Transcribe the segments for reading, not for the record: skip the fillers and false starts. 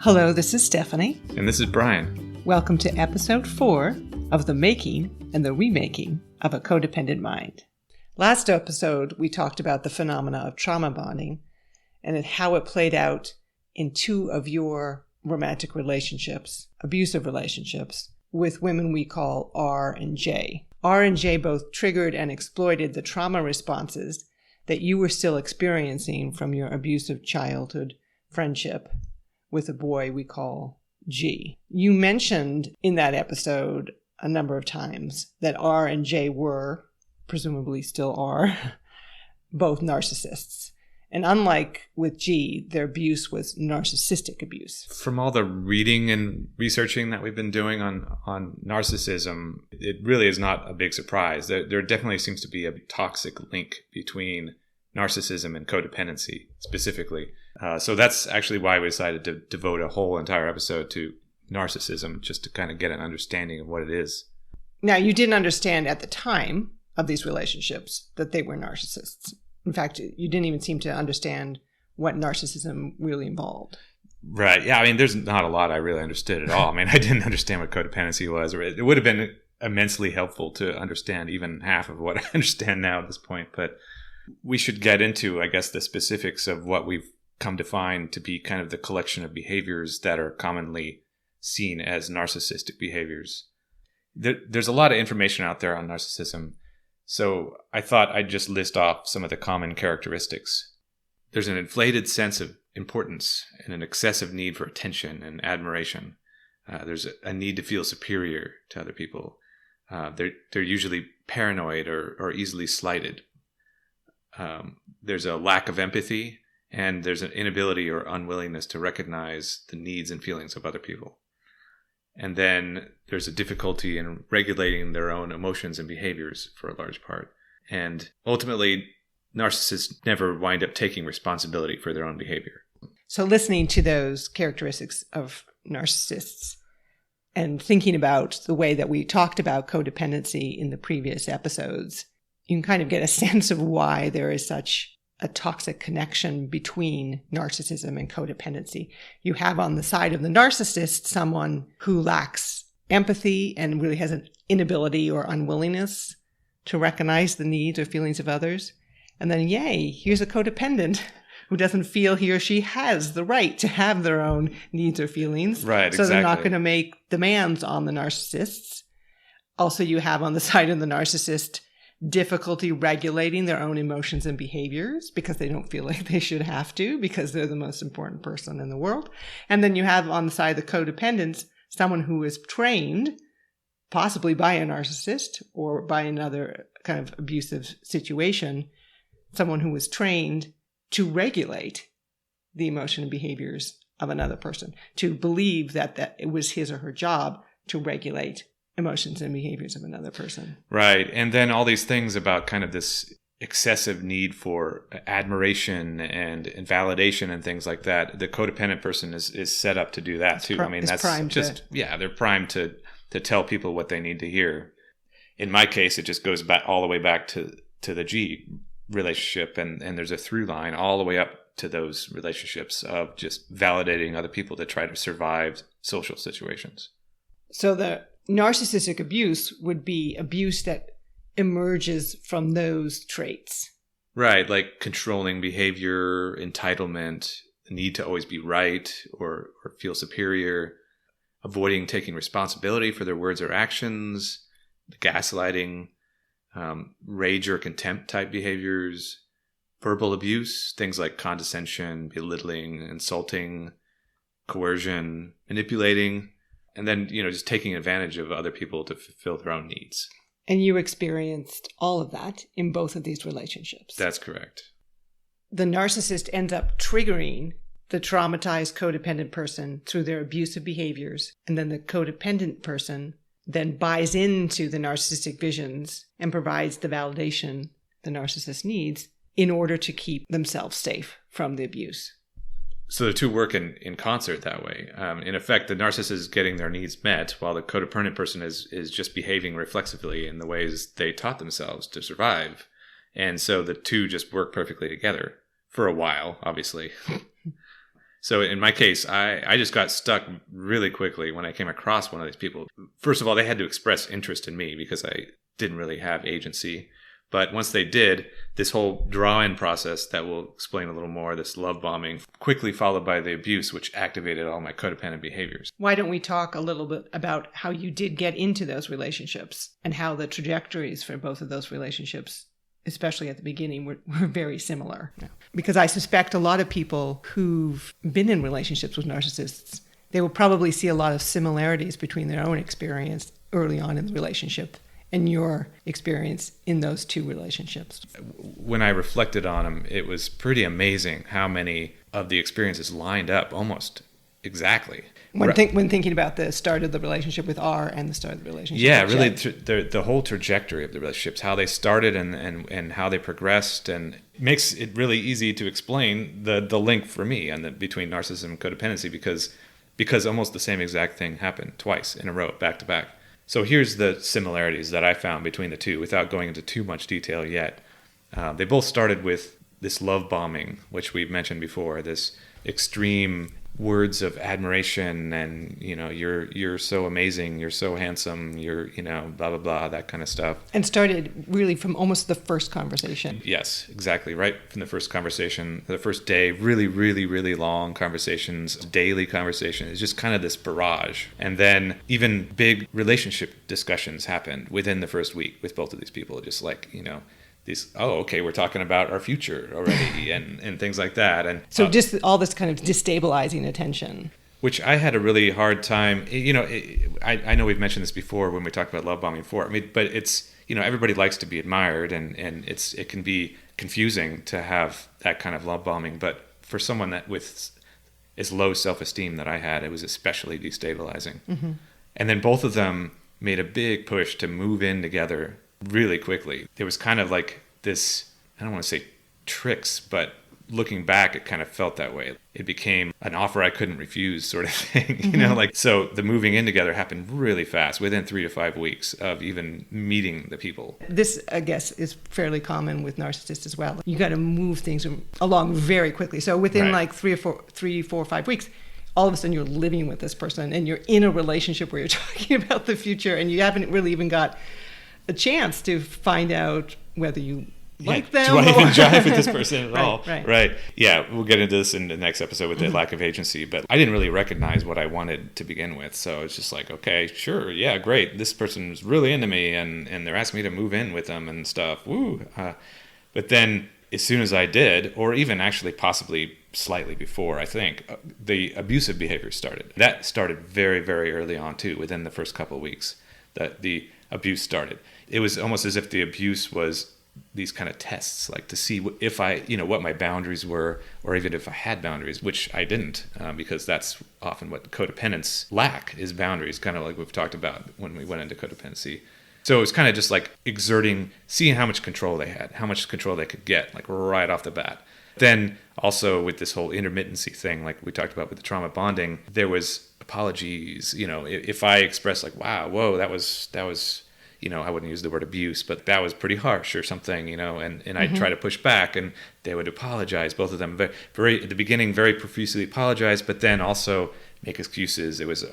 Hello, this is Stephanie. And this is Brian. Welcome to episode 4 of the making and the remaking of a codependent mind. Last episode, we talked about the phenomena of trauma bonding and how it played out in 2 of your romantic relationships, abusive relationships, with women we call R and J. R and J both triggered and exploited the trauma responses that you were still experiencing from your abusive childhood friendship with a boy we call G. You mentioned in that episode a number of times that R and J were, presumably still are, both narcissists. And unlike with G, their abuse was narcissistic abuse. From all the reading and researching that we've been doing on narcissism, it really is not a big surprise. There definitely seems to be a toxic link between narcissism and codependency specifically. So that's actually why we decided to devote a whole entire episode to narcissism, just to kind of get an understanding of what it is. Now, you didn't understand at the time of these relationships that they were narcissists. In fact, you didn't even seem to understand what narcissism really involved. Right. Yeah. I mean, there's not a lot I really understood at all. I mean, I didn't understand what codependency was. Or it would have been immensely helpful to understand even half of what I understand now at this point. But we should get into, I guess, the specifics of what we've come to find to be kind of the collection of behaviors that are commonly seen as narcissistic behaviors. There's a lot of information out there on narcissism. So I thought I'd just list off some of the common characteristics. There's an inflated sense of importance and an excessive need for attention and admiration. There's a need to feel superior to other people. They're usually paranoid or easily slighted. There's a lack of empathy, and there's an inability or unwillingness to recognize the needs and feelings of other people. And then there's a difficulty in regulating their own emotions and behaviors for a large part. And ultimately, narcissists never wind up taking responsibility for their own behavior. So listening to those characteristics of narcissists and thinking about the way that we talked about codependency in the previous episodes, you can kind of get a sense of why there is such a toxic connection between narcissism and codependency. You have on the side of the narcissist someone who lacks empathy and really has an inability or unwillingness to recognize the needs or feelings of others. And then, yay, here's a codependent who doesn't feel he or she has the right to have their own needs or feelings. Right, so exactly. They're not going to make demands on the narcissists. Also, you have on the side of the narcissist difficulty regulating their own emotions and behaviors because they don't feel like they should have to because they're the most important person in the world. And then you have on the side of the codependents, someone who is trained, possibly by a narcissist or by another kind of abusive situation, someone who was trained to regulate the emotion and behaviors of another person, to believe that it was his or her job to regulate emotions and behaviors of another person. Right. And then all these things about kind of this excessive need for admiration and validation and things like that. The codependent person is set up to do that too. I mean, that's just, they're primed to tell people what they need to hear. In my case, it just goes back all the way back to the G relationship. And there's a through line all the way up to those relationships of just validating other people to try to survive social situations. So the narcissistic abuse would be abuse that emerges from those traits. Right, like controlling behavior, entitlement, the need to always be right or feel superior, avoiding taking responsibility for their words or actions, gaslighting, rage or contempt type behaviors, verbal abuse, things like condescension, belittling, insulting, coercion, manipulating, and then, just taking advantage of other people to fulfill their own needs. And you experienced all of that in both of these relationships. That's correct. The narcissist ends up triggering the traumatized codependent person through their abusive behaviors. And then the codependent person then buys into the narcissistic visions and provides the validation the narcissist needs in order to keep themselves safe from the abuse. So the two work in concert that way. In effect, the narcissist is getting their needs met, while the codependent person is just behaving reflexively in the ways they taught themselves to survive. And so the two just work perfectly together for a while, obviously. So in my case, I just got stuck really quickly when I came across one of these people. First of all, they had to express interest in me because I didn't really have agency. But once they did, this whole draw-in process that we'll explain a little more, this love bombing, quickly followed by the abuse, which activated all my codependent behaviors. Why don't we talk a little bit about how you did get into those relationships and how the trajectories for both of those relationships, especially at the beginning, were very similar? Yeah. Because I suspect a lot of people who've been in relationships with narcissists, they will probably see a lot of similarities between their own experience early on in the relationship and your experience in those two relationships. When I reflected on them, it was pretty amazing how many of the experiences lined up almost exactly. When thinking about the start of the relationship with R and the start of the relationship with really, J. the whole trajectory of the relationships, how they started and how they progressed, and makes it really easy to explain the link for me between narcissism and codependency because almost the same exact thing happened twice in a row, back to back. So here's the similarities that I found between the two without going into too much detail yet. They both started with this love bombing, which we've mentioned before, this extreme words of admiration and, you're so amazing, you're so handsome, you're, blah, blah, blah, that kind of stuff. And started really from almost the first conversation. Yes, exactly. Right from the first conversation, the first day, really, really, really long conversations, daily conversation. It's just kind of this barrage. And then even big relationship discussions happened within the first week with both of these people. Just like, we're talking about our future already and things like that. And so just all this kind of destabilizing attention. Which I had a really hard time, I know we've mentioned this before when we talked about love bombing before, but it's, everybody likes to be admired and it can be confusing to have that kind of love bombing. But for someone that with as low self-esteem that I had, it was especially destabilizing. Mm-hmm. And then both of them made a big push to move in together really quickly. There was kind of like this, I don't want to say tricks, but looking back, it kind of felt that way. It became an offer I couldn't refuse sort of thing, Mm-hmm. So the moving in together happened really fast, within 3 to 5 weeks of even meeting the people. This, I guess, is fairly common with narcissists as well. You got to move things along very quickly. So within like 3, 4, 5 weeks, all of a sudden you're living with this person and you're in a relationship where you're talking about the future and you haven't really even got a chance to find out whether you like them. Do I even jive with this person at all? Right. Yeah, we'll get into this in the next episode with the lack of agency, but I didn't really recognize what I wanted to begin with. So it's just like, okay, sure, yeah, great. This person's really into me and they're asking me to move in with them and stuff. Woo. But then as soon as I did, or even actually possibly slightly before, I think, the abusive behavior started. That started very, very early on too, within the first couple of weeks that the abuse started. It was almost as if the abuse was these kind of tests, like to see if I, what my boundaries were, or even if I had boundaries, which I didn't, because that's often what codependents lack is boundaries, kind of like we've talked about when we went into codependency. So it was kind of just like seeing how much control they had, how much control they could get, like right off the bat. Then also with this whole intermittency thing, like we talked about with the trauma bonding, there was apologies. If I expressed like, wow, whoa, that was, I wouldn't use the word abuse, but that was pretty harsh or something, and I'd try to push back and they would apologize, both of them very at the beginning, very profusely apologize, but then also make excuses. There was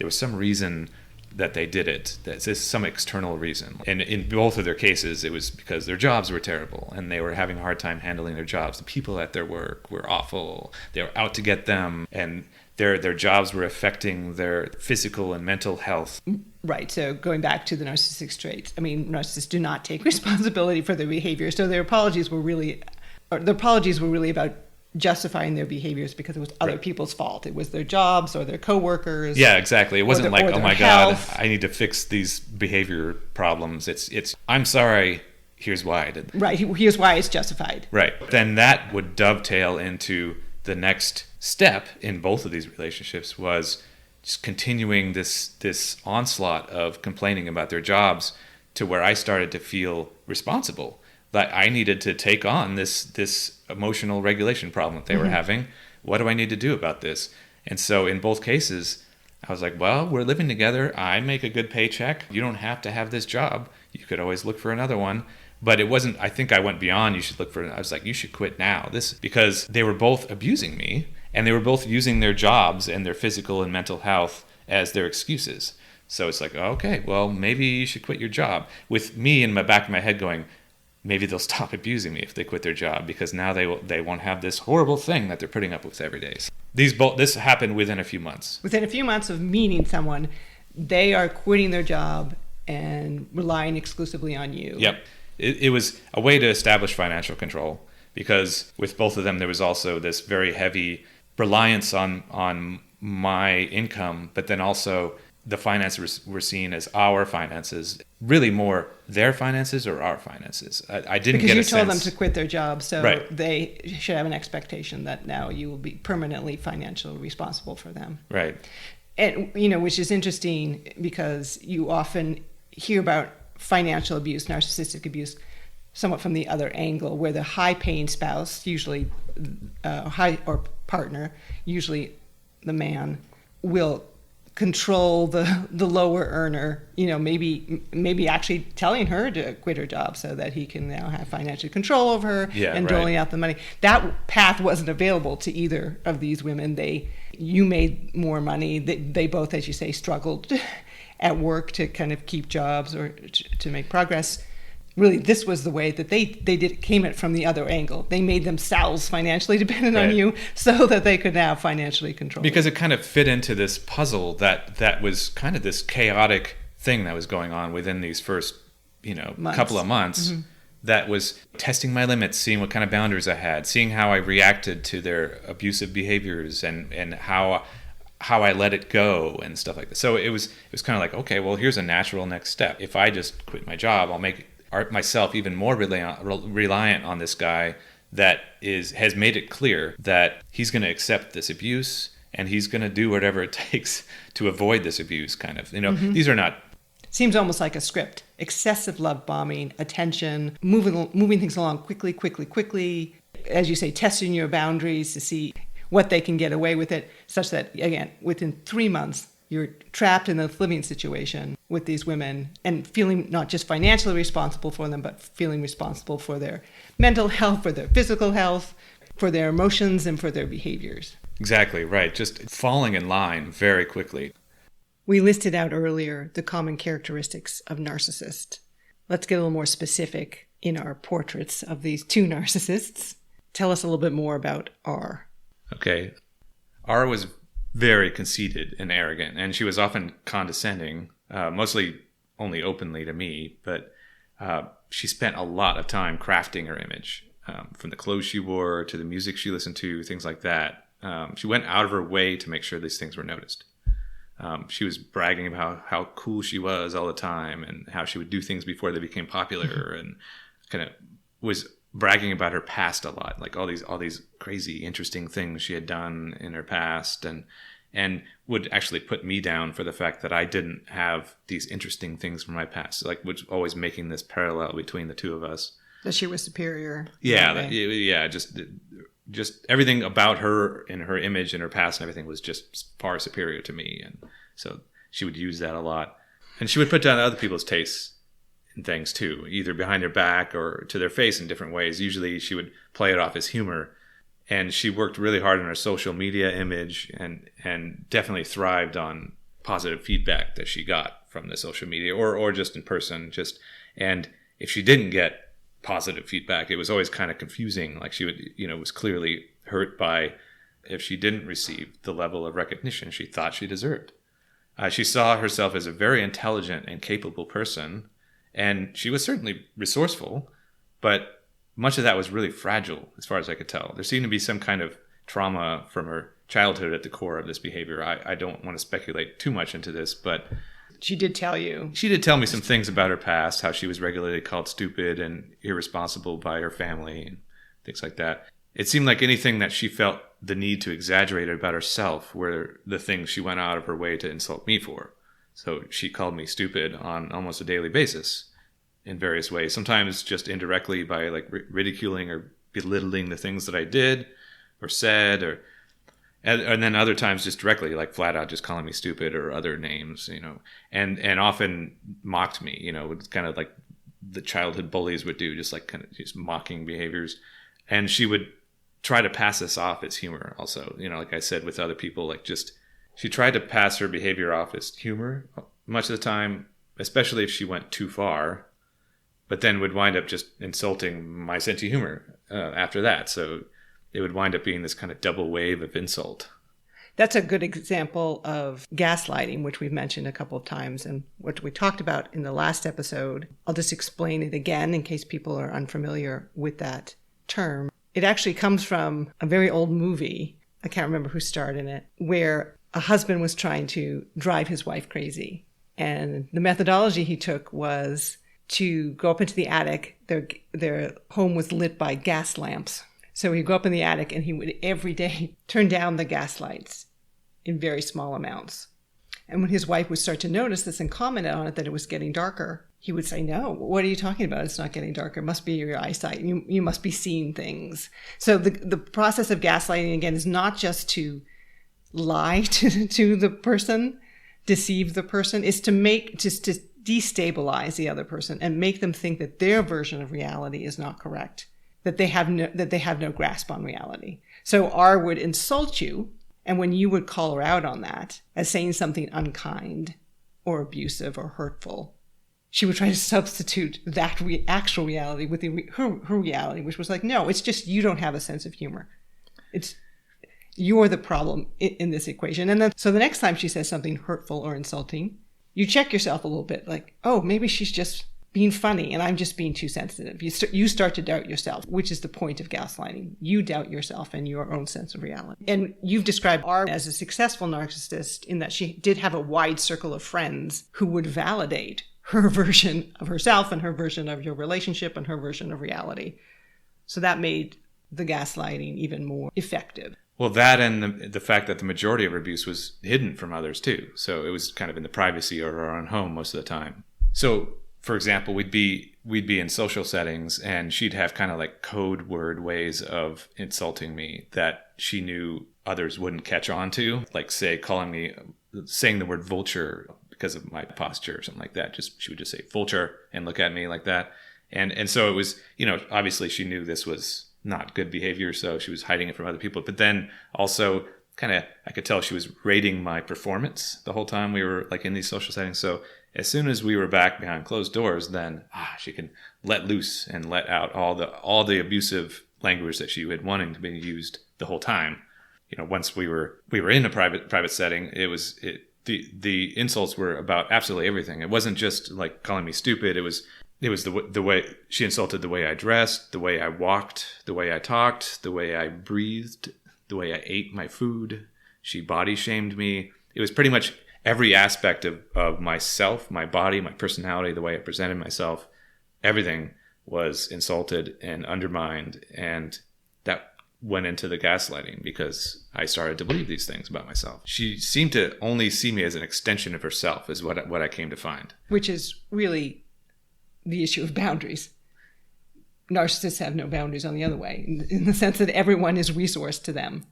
some reason that they did it. There's some external reason. And in both of their cases, it was because their jobs were terrible and they were having a hard time handling their jobs. The people at their work were awful. They were out to get them, and their jobs were affecting their physical and mental health. Right. So going back to the narcissistic traits, narcissists do not take responsibility for their behavior. So their apologies were really about justifying their behaviors because it was other people's fault. It was their jobs or their coworkers. Yeah, exactly. It wasn't like, oh my health. God, I need to fix these behavior problems. It's I'm sorry, here's why I did that. Right. Here's why it's justified. Right. Then that would dovetail into the next step in both of these relationships was just continuing this onslaught of complaining about their jobs to where I started to feel responsible. That I needed to take on this emotional regulation problem that they were having. What do I need to do about this? And so in both cases, I was like, well, we're living together. I make a good paycheck. You don't have to have this job. You could always look for another one. But it wasn't, I think I went beyond, I was like, you should quit now. Because they were both abusing me. And they were both using their jobs and their physical and mental health as their excuses. So it's like, okay, well, maybe you should quit your job. With me in the back of my head going, maybe they'll stop abusing me if they quit their job, because now they won't have this horrible thing that they're putting up with every day. This happened within a few months. Within a few months of meeting someone, they are quitting their job and relying exclusively on you. Yep. It was a way to establish financial control, because with both of them, there was also this very heavy reliance on my income, but then also the finances were seen as our finances, really more their finances or our finances. I didn't get a sense. Because you told them to quit their job, so Right. they should have an expectation that now you will be permanently financially responsible for them. Right. And, which is interesting because you often hear about financial abuse, narcissistic abuse, somewhat from the other angle, where the high-paying spouse, usually or partner, usually the man, will control the lower earner, maybe actually telling her to quit her job so that he can now have financial control over her and doling out the money. That path wasn't available to either of these women. You made more money. They both, as you say, struggled at work to kind of keep jobs or to make progress. Really, this was the way that they came at from the other angle. They made themselves financially dependent on you so that they could now financially control Because you. it kind of fit into this puzzle that was kind of this chaotic thing that was going on within these first, couple of months. Mm-hmm. That was testing my limits, seeing what kind of boundaries I had, seeing how I reacted to their abusive behaviors and how I let it go and stuff like that. So it was kind of like, okay, well, here's a natural next step. If I just quit my job, I'll make myself even more reliant on this guy that has made it clear that he's going to accept this abuse and he's going to do whatever it takes to avoid this abuse, kind of. Mm-hmm. These are not... Seems almost like a script. Excessive love bombing, attention, moving things along quickly. As you say, testing your boundaries to see what they can get away with it, such that, again, within 3 months, you're trapped in a living situation with these women and feeling not just financially responsible for them, but feeling responsible for their mental health, for their physical health, for their emotions, and for their behaviors. Exactly, right. Just falling in line very quickly. We listed out earlier the common characteristics of narcissists. Let's get a little more specific in our portraits of these two narcissists. Tell us a little bit more about R. Okay. R was very conceited and arrogant, and she was often condescending, mostly only openly to me, but she spent a lot of time crafting her image, from the clothes she wore to the music she listened to, things like that. She went out of her way to make sure these things were noticed. She was bragging about how cool she was all the time and how she would do things before they became popular, and kind of was bragging about her past a lot, like all these crazy, interesting things she had done in her past, and would actually put me down for the fact that I didn't have these interesting things from my past, like was always making this parallel between the two of us. That she was superior. Yeah, just everything about her and her image and her past and everything was just far superior to me, and so she would use that a lot, and she would put down other people's tastes and things too, either behind their back or to their face in different ways. Usually she would play it off as humor, and she worked really hard on her social media image and definitely thrived on positive feedback that she got from the social media or just in person. And if she didn't get positive feedback, it was always kind of confusing. Like she would, was clearly hurt by if she didn't receive the level of recognition she thought she deserved. She saw herself as a very intelligent and capable person, and she was certainly resourceful, but much of that was really fragile as far as I could tell. There seemed to be some kind of trauma from her childhood at the core of this behavior. I don't want to speculate too much into this, but she did tell you. She did tell me some things about her past, how she was regularly called stupid and irresponsible by her family and things like that. It seemed like anything that she felt the need to exaggerate about herself were the things she went out of her way to insult me for. So she called me stupid on almost a daily basis in various ways, sometimes just indirectly by like ridiculing or belittling the things that I did or said, and then other times just directly, like flat out just calling me stupid or other names, and often mocked me, it's kind of like the childhood bullies would do, just like kind of just mocking behaviors. And she would try to pass this off as humor also. Like I said with other people, like just she tried to pass her behavior off as humor much of the time, especially if she went too far, but then would wind up just insulting my sense of humor after that. So it would wind up being this kind of double wave of insult. That's a good example of gaslighting, which we've mentioned a couple of times, and what we talked about in the last episode. I'll just explain it again in case people are unfamiliar with that term. It actually comes from a very old movie, I can't remember who starred in it, where a husband was trying to drive his wife crazy. And the methodology he took was to go up into the attic. Their home was lit by gas lamps. So he'd go up in the attic and he would every day turn down the gas lights in very small amounts. And when his wife would start to notice this and comment on it that it was getting darker, he would say, "No, what are you talking about? It's not getting darker. It must be your eyesight. You must be seeing things." So the process of gaslighting, again, is not just to lie to the person, deceive the person. It's to destabilize the other person and make them think that their version of reality is not correct, that they have no grasp on reality. So R would insult you, and when you would call her out on that as saying something unkind or abusive or hurtful, she would try to substitute that actual reality with her reality, which was like, no, it's just you don't have a sense of humor. You're the problem in this equation. And then, so the next time she says something hurtful or insulting, you check yourself a little bit, like, oh, maybe she's just being funny and I'm just being too sensitive. You start to doubt yourself, which is the point of gaslighting. You doubt yourself and your own sense of reality. And you've described R as a successful narcissist in that she did have a wide circle of friends who would validate her version of herself and her version of your relationship and her version of reality. So that made the gaslighting even more effective. Well, that and the fact that the majority of her abuse was hidden from others too. So it was kind of in the privacy of our own home most of the time. So, for example, we'd be in social settings and she'd have kind of like code word ways of insulting me that she knew others wouldn't catch on to. Like, say, saying the word vulture because of my posture or something like that. She would just say vulture and look at me like that. And so it was, obviously she knew this was not good behavior, so she was hiding it from other people. But then also I could tell she was rating my performance the whole time we were like in these social settings. So as soon as we were back behind closed doors, then she can let loose and let out all the abusive language that she had wanting to be used the whole time. Once we were in a private setting, the insults were about absolutely everything. It wasn't just like calling me stupid. It was the way she insulted the way I dressed, the way I walked, the way I talked, the way I breathed, the way I ate my food. She body shamed me. It was pretty much every aspect of myself, my body, my personality, the way I presented myself. Everything was insulted and undermined, and that went into the gaslighting because I started to believe these things about myself. She seemed to only see me as an extension of herself, is what I came to find. Which is really the issue of boundaries. Narcissists have no boundaries on the other way, in the sense that everyone is resourced to them.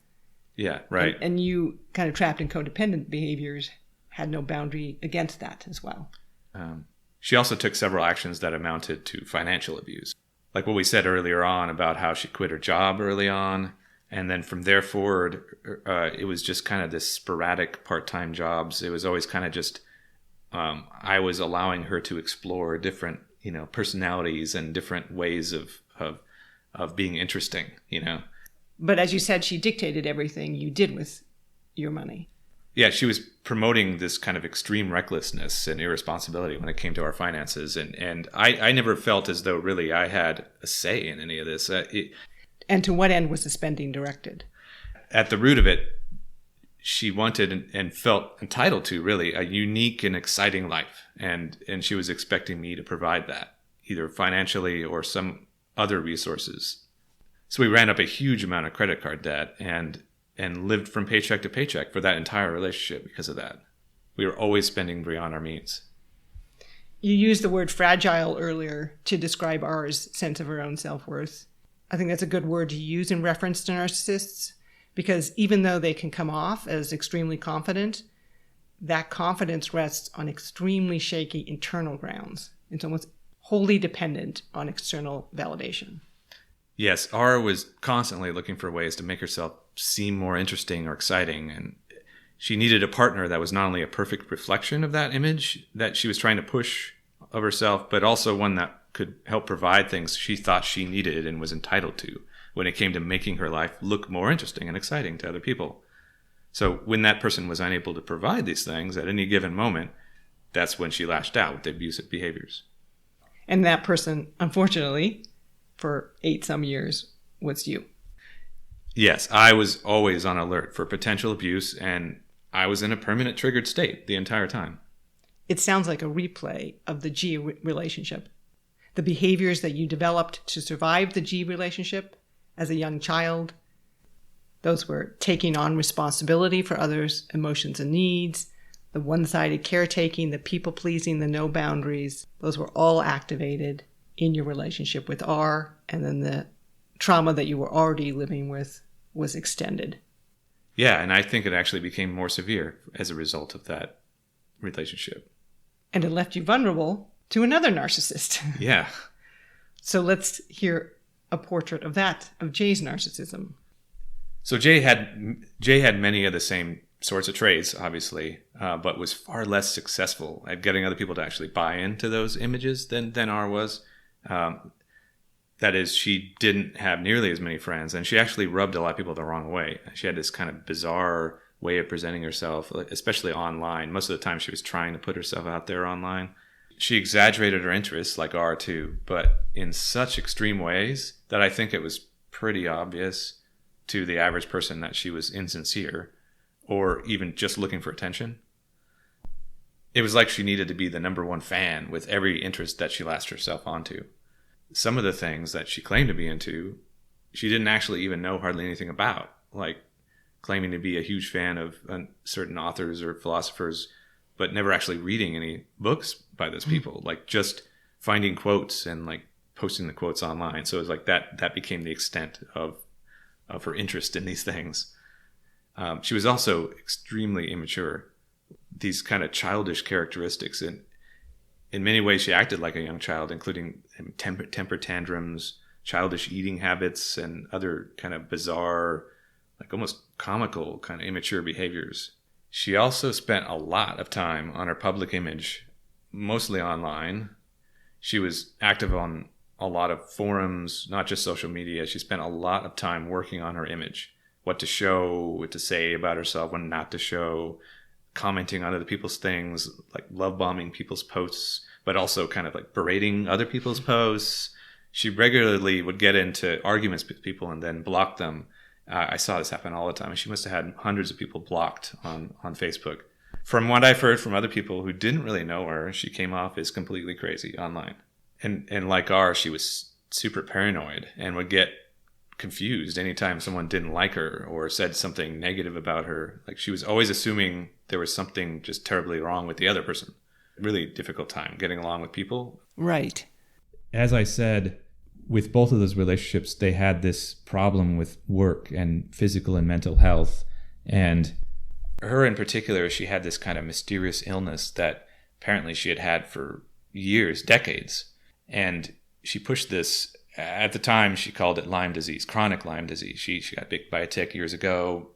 Yeah, right. And you, kind of trapped in codependent behaviors, had no boundary against that as well. She also took several actions that amounted to financial abuse. Like what we said earlier on about how she quit her job early on. And then from there forward, it was just kind of this sporadic part-time jobs. It was always kind of just, I was allowing her to explore different, personalities and different ways of being interesting, But as you said, she dictated everything you did with your money. Yeah, she was promoting this kind of extreme recklessness and irresponsibility when it came to our finances. And I never felt as though really I had a say in any of this. And to what end was the spending directed? At the root of it, she wanted and felt entitled to really a unique and exciting life. And she was expecting me to provide that, either financially or some other resources. So we ran up a huge amount of credit card debt and lived from paycheck to paycheck for that entire relationship because of that. We were always spending beyond our means. You used the word fragile earlier to describe R's sense of her own self-worth. I think that's a good word to use in reference to narcissists, because even though they can come off as extremely confident, that confidence rests on extremely shaky internal grounds. It's almost wholly dependent on external validation. Yes, R was constantly looking for ways to make herself seem more interesting or exciting, and she needed a partner that was not only a perfect reflection of that image that she was trying to push of herself, but also one that could help provide things she thought she needed and was entitled to when it came to making her life look more interesting and exciting to other people. So when that person was unable to provide these things at any given moment, that's when she lashed out with the abusive behaviors. And that person, unfortunately, for 8 some years, was you. Yes, I was always on alert for potential abuse, and I was in a permanent triggered state the entire time. It sounds like a replay of the G relationship. The behaviors that you developed to survive the G relationship as a young child, those were taking on responsibility for others' emotions and needs, the one-sided caretaking, the people-pleasing, the no boundaries. Those were all activated in your relationship with R, and then the trauma that you were already living with was extended. Yeah, and I think it actually became more severe as a result of that relationship. And it left you vulnerable to another narcissist. Yeah. So let's hear a portrait of that, of Jay's narcissism. So Jay had many of the same sorts of traits, obviously, but was far less successful at getting other people to actually buy into those images than R was. That is, she didn't have nearly as many friends, and she actually rubbed a lot of people the wrong way. She had this kind of bizarre way of presenting herself, especially online. Most of the time she was trying to put herself out there online. She exaggerated her interests, like R too, but in such extreme ways that I think it was pretty obvious to the average person that she was insincere or even just looking for attention. It was like she needed to be the number one fan with every interest that she latched herself onto. Some of the things that she claimed to be into, she didn't actually even know hardly anything about, like claiming to be a huge fan of certain authors or philosophers, but never actually reading any books by those people, like just finding quotes and like posting the quotes online. So it was like that became the extent of her interest in these things. She was also extremely immature. These kind of childish characteristics, and in many ways she acted like a young child, including temper tantrums, childish eating habits, and other kind of bizarre, like almost comical kind of immature behaviors. She also spent a lot of time on her public image, mostly online. She was active on a lot of forums, not just social media. She spent a lot of time working on her image, what to show, what to say about herself, what not to show, commenting on other people's things, like love bombing people's posts, but also kind of like berating other people's posts. She regularly would get into arguments with people and then block them. I saw this happen all the time. She must have had hundreds of people blocked on Facebook. From what I've heard from other people who didn't really know her, she came off as completely crazy online. And like R, she was super paranoid and would get confused anytime someone didn't like her or said something negative about her. Like she was always assuming there was something just terribly wrong with the other person. Really difficult time getting along with people. Right. As I said, with both of those relationships, they had this problem with work and physical and mental health. And her in particular, she had this kind of mysterious illness that apparently she had had for years, decades. And she pushed this, at the time she called it Lyme disease, chronic Lyme disease. She got bit by a tick years ago.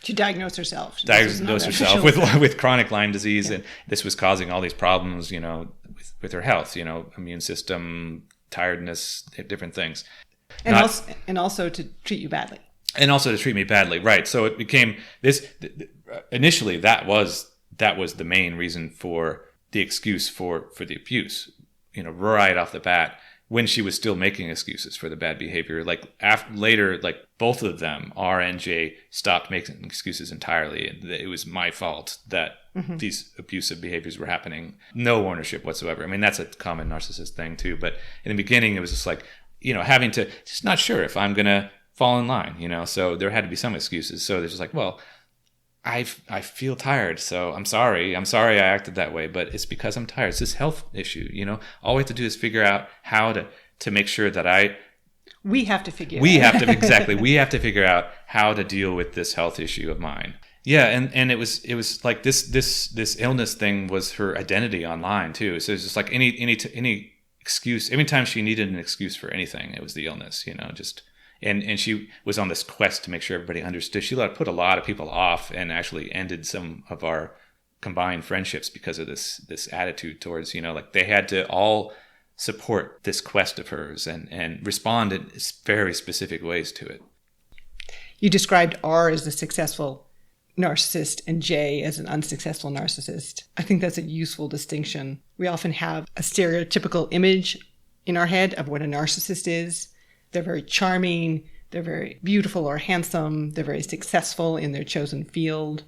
She diagnosed herself. With chronic Lyme disease, Yeah. and this was causing all these problems, with her health, immune system, tiredness, different things. And also to treat you badly. And also to treat me badly, right? So it became this. Initially, that was the main reason for the excuse for the abuse. Right off the bat, when she was still making excuses for the bad behavior. Like later, like both of them, R and J, stopped making excuses entirely. It was my fault that these abusive behaviors were happening. No ownership whatsoever. I mean, that's a common narcissist thing too. But in the beginning, it was just like, having to, just not sure if I'm going to fall in line, so there had to be some excuses. So there's just like, well, I feel tired, so I'm sorry I acted that way, but it's because I'm tired. It's this health issue, All we have to do is figure out how to make sure that we have to figure out how to deal with this health issue of mine. Yeah, and it was like this illness thing was her identity online too. So it's just like any excuse. Every time she needed an excuse for anything, it was the illness, just, and she was on this quest to make sure everybody understood. She put a lot of people off and actually ended some of our combined friendships because of this attitude towards, like they had to all support this quest of hers and respond in very specific ways to it. You described R as the successful narcissist and J as an unsuccessful narcissist. I think that's a useful distinction. We often have a stereotypical image in our head of what a narcissist is. They're very charming, they're very beautiful or handsome, they're very successful in their chosen field.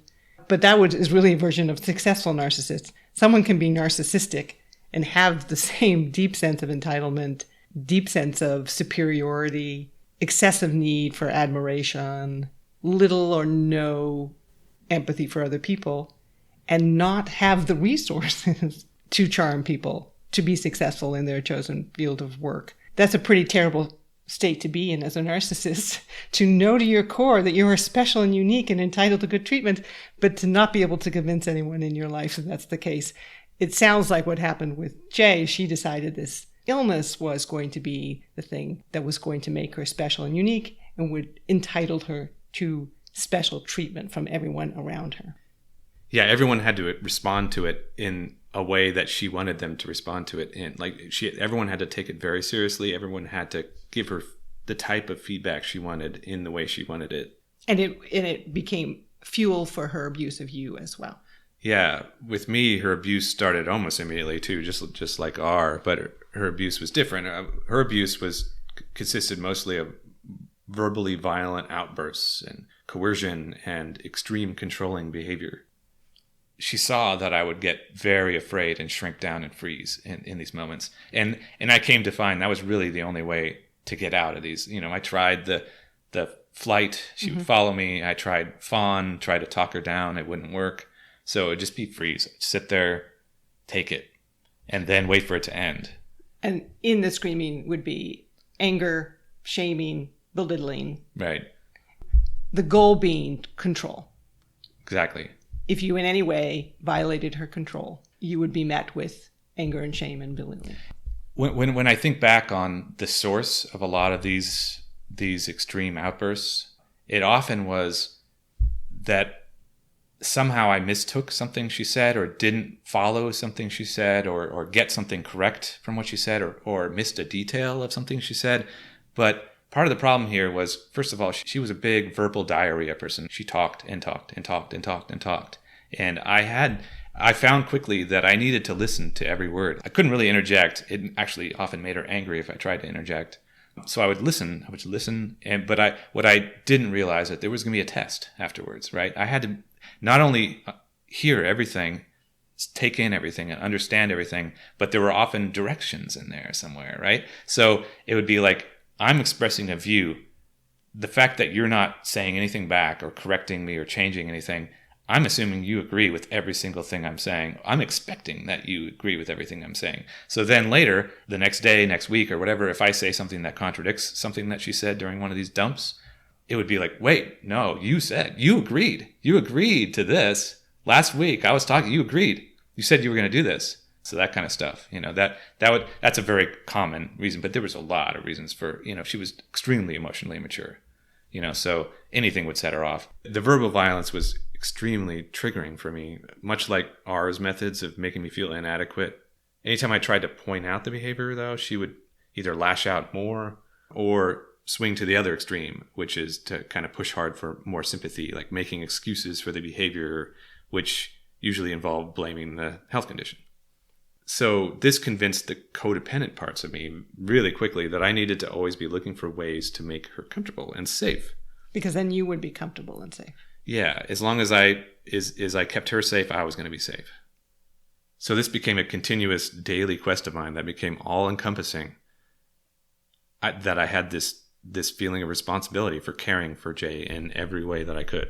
But that is really a version of successful narcissists. Someone can be narcissistic and have the same deep sense of entitlement, deep sense of superiority, excessive need for admiration, little or no empathy for other people, and not have the resources to charm people, to be successful in their chosen field of work. That's a pretty terrible state to be in as a narcissist, to know to your core that you are special and unique and entitled to good treatment, but to not be able to convince anyone in your life that that's the case. It sounds like what happened with Jay. She decided this illness was going to be the thing that was going to make her special and unique and would entitle her to special treatment from everyone around her. Yeah, everyone had to respond to it in a way that she wanted them to respond to it in. Everyone had to take it very seriously. Everyone had to give her the type of feedback she wanted in the way she wanted it. And it became fuel for her abuse of you as well. Yeah, with me, her abuse started almost immediately too, just like R, but her abuse was different. Her abuse consisted mostly of verbally violent outbursts and coercion and extreme controlling behavior. She saw that I would get very afraid and shrink down and freeze in these moments. And I came to find that was really the only way to get out of these. I tried the flight. She would follow me. I tried fawn, tried to talk her down. It wouldn't work. So it would just be freeze. I'd sit there, take it, and then wait for it to end. And in the screaming would be anger, shaming, belittling. Right. The goal being control. Exactly. If you in any way violated her control, you would be met with anger and shame and belittling. When I think back on the source of a lot of these extreme outbursts, it often was that somehow I mistook something she said or didn't follow something she said or get something correct from what she said or missed a detail of something she said. But part of the problem here was, first of all, she was a big verbal diarrhea person. She talked and talked and talked and talked and talked. And I found quickly that I needed to listen to every word. I couldn't really interject. It actually often made her angry if I tried to interject. So I would listen, but what I didn't realize that there was going to be a test afterwards, right? I had to not only hear everything, take in everything and understand everything, but there were often directions in there somewhere, right? So it would be like, I'm expressing a view. The fact that you're not saying anything back or correcting me or changing anything, I'm assuming you agree with every single thing I'm saying. I'm expecting that you agree with everything I'm saying. So then later, the next day, next week, or whatever, if I say something that contradicts something that she said during one of these dumps, it would be like, wait, no, you agreed to this. Last week I was talking, you agreed. You said you were going to do this. So that kind of stuff, that's a very common reason, but there was a lot of reasons for, she was extremely emotionally immature, so anything would set her off. The verbal violence was extremely triggering for me, much like R's methods of making me feel inadequate. Anytime I tried to point out the behavior, though, she would either lash out more or swing to the other extreme, which is to kind of push hard for more sympathy, like making excuses for the behavior, which usually involved blaming the health condition. So this convinced the codependent parts of me really quickly that I needed to always be looking for ways to make her comfortable and safe. Because then you would be comfortable and safe. Yeah, as long as I kept her safe, I was going to be safe. So this became a continuous daily quest of mine that became all-encompassing. That I had this feeling of responsibility for caring for Jay in every way that I could.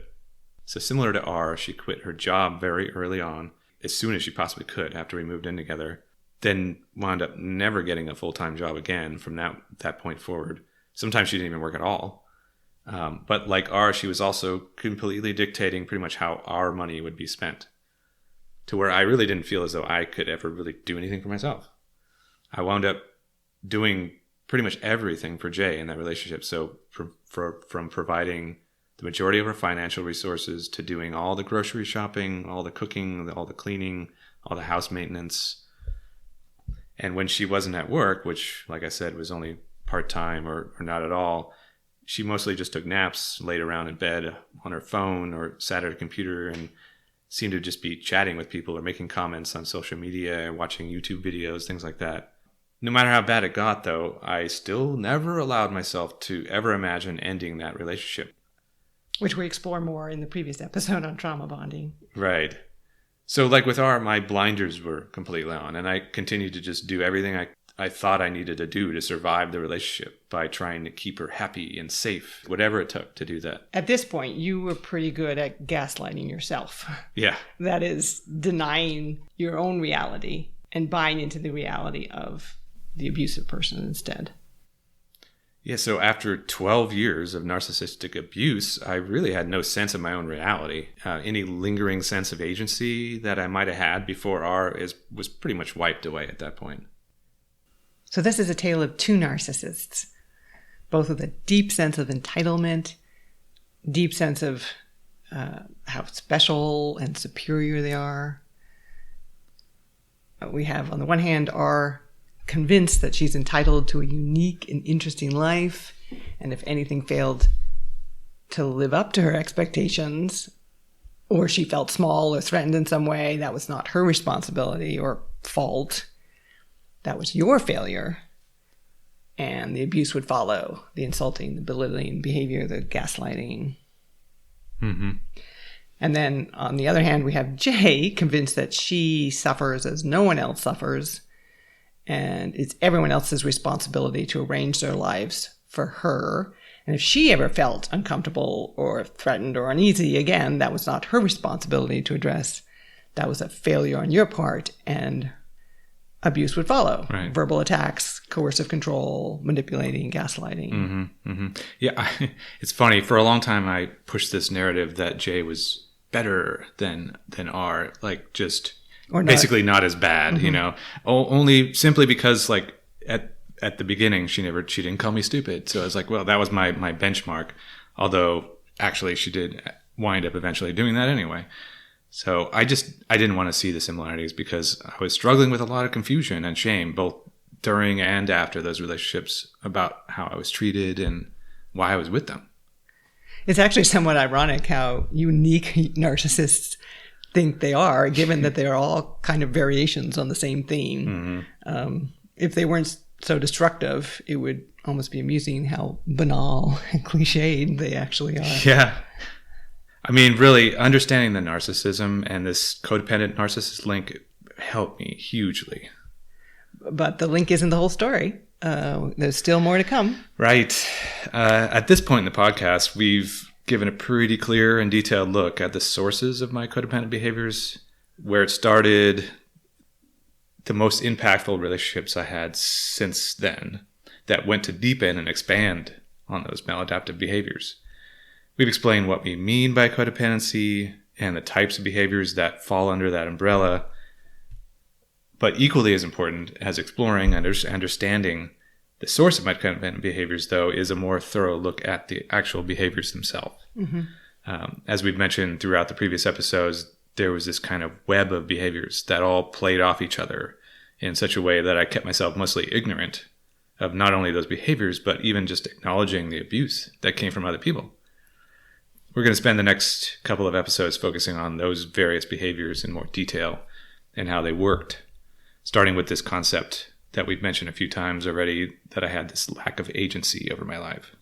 So similar to R, she quit her job very early on, as soon as she possibly could after we moved in together, then wound up never getting a full-time job again from that point forward. Sometimes she didn't even work at all. But like R, she was also completely dictating pretty much how our money would be spent, to where I really didn't feel as though I could ever really do anything for myself. I wound up doing pretty much everything for Jay in that relationship. So from providing the majority of her financial resources to doing all the grocery shopping, all the cooking, all the cleaning, all the house maintenance. And when she wasn't at work, which, like I said, was only part-time or not at all, she mostly just took naps, laid around in bed on her phone or sat at a computer and seemed to just be chatting with people or making comments on social media, watching YouTube videos, things like that. No matter how bad it got, though, I still never allowed myself to ever imagine ending that relationship. Which we explore more in the previous episode on trauma bonding. Right. So like with my blinders were completely on, and I continued to just do everything I thought I needed to do to survive the relationship by trying to keep her happy and safe, whatever it took to do that. At this point, you were pretty good at gaslighting yourself. Yeah. That is, denying your own reality and buying into the reality of the abusive person instead. Yeah, so after 12 years of narcissistic abuse, I really had no sense of my own reality. Any lingering sense of agency that I might have had before was pretty much wiped away at that point. So this is a tale of two narcissists, both with a deep sense of entitlement, deep sense of how special and superior they are. We have, on the one hand, R, convinced that she's entitled to a unique and interesting life, and if anything failed to live up to her expectations, or she felt small or threatened in some way, that was not her responsibility or fault. That was your failure. And the abuse would follow, the insulting, the belittling behavior, the gaslighting. Mm-hmm. And then, on the other hand, we have Jay, convinced that she suffers as no one else suffers, and it's everyone else's responsibility to arrange their lives for her. And if she ever felt uncomfortable or threatened or uneasy, again, that was not her responsibility to address. That was a failure on your part, and abuse would follow. Right. Verbal attacks, coercive control, manipulating, gaslighting. Mm-hmm, mm-hmm. Yeah, it's funny. For a long time, I pushed this narrative that Jay was better than R, like just... Or basically not as bad, mm-hmm. You know, only simply because like at the beginning, she didn't call me stupid. So I was like, well, that was my benchmark. Although actually she did wind up eventually doing that anyway. So I didn't want to see the similarities because I was struggling with a lot of confusion and shame, both during and after those relationships, about how I was treated and why I was with them. It's actually somewhat ironic how unique narcissists think they are, given that they're all kind of variations on the same theme. Mm-hmm. If they weren't so destructive, it would almost be amusing how banal and cliched they actually are. Yeah. I mean, really, understanding the narcissism and this codependent narcissist link helped me hugely. But the link isn't the whole story. There's still more to come. Right. At this point in the podcast, we've given a pretty clear and detailed look at the sources of my codependent behaviors, where it started, the most impactful relationships I had since then that went to deepen and expand on those maladaptive behaviors. We've explained what we mean by codependency and the types of behaviors that fall under that umbrella. But equally as important as exploring and understanding the source of my codependent behaviors, though, is a more thorough look at the actual behaviors themselves. Mm-hmm. As we've mentioned throughout the previous episodes, there was this kind of web of behaviors that all played off each other in such a way that I kept myself mostly ignorant of not only those behaviors, but even just acknowledging the abuse that came from other people. We're going to spend the next couple of episodes focusing on those various behaviors in more detail and how they worked, starting with this concept that we've mentioned a few times already, that I had this lack of agency over my life.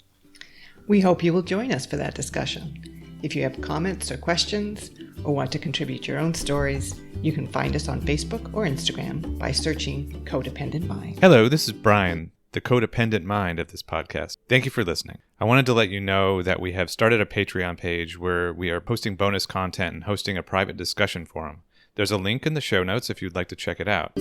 We hope you will join us for that discussion. If you have comments or questions, or want to contribute your own stories, you can find us on Facebook or Instagram by searching Codependent Mind. Hello, this is Brian, the codependent mind of this podcast. Thank you for listening. I wanted to let you know that we have started a Patreon page where we are posting bonus content and hosting a private discussion forum. There's a link in the show notes if you'd like to check it out.